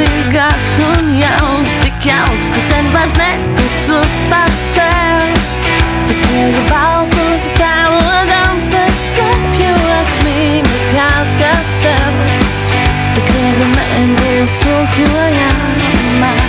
spēcīgāks un jauks, tik jauks, ka sen vairs neticu pats sev. Tu tiegi baltu tēlodams, es slēpjos mīmikās, kas tev tik viegli nebūs to, ko jāmāc.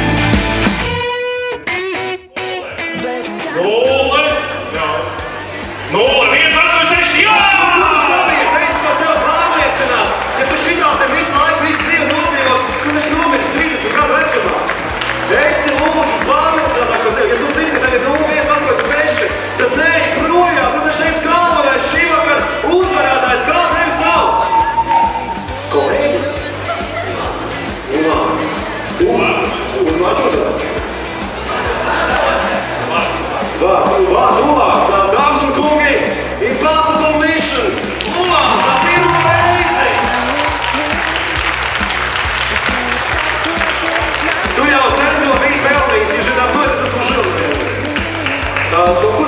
Dāmas un kungi, Impossible Mission! Tā pirmā reize! Tu jau sen to biji pelnījis, viņš ir tā, nu, es esmu žurnāli.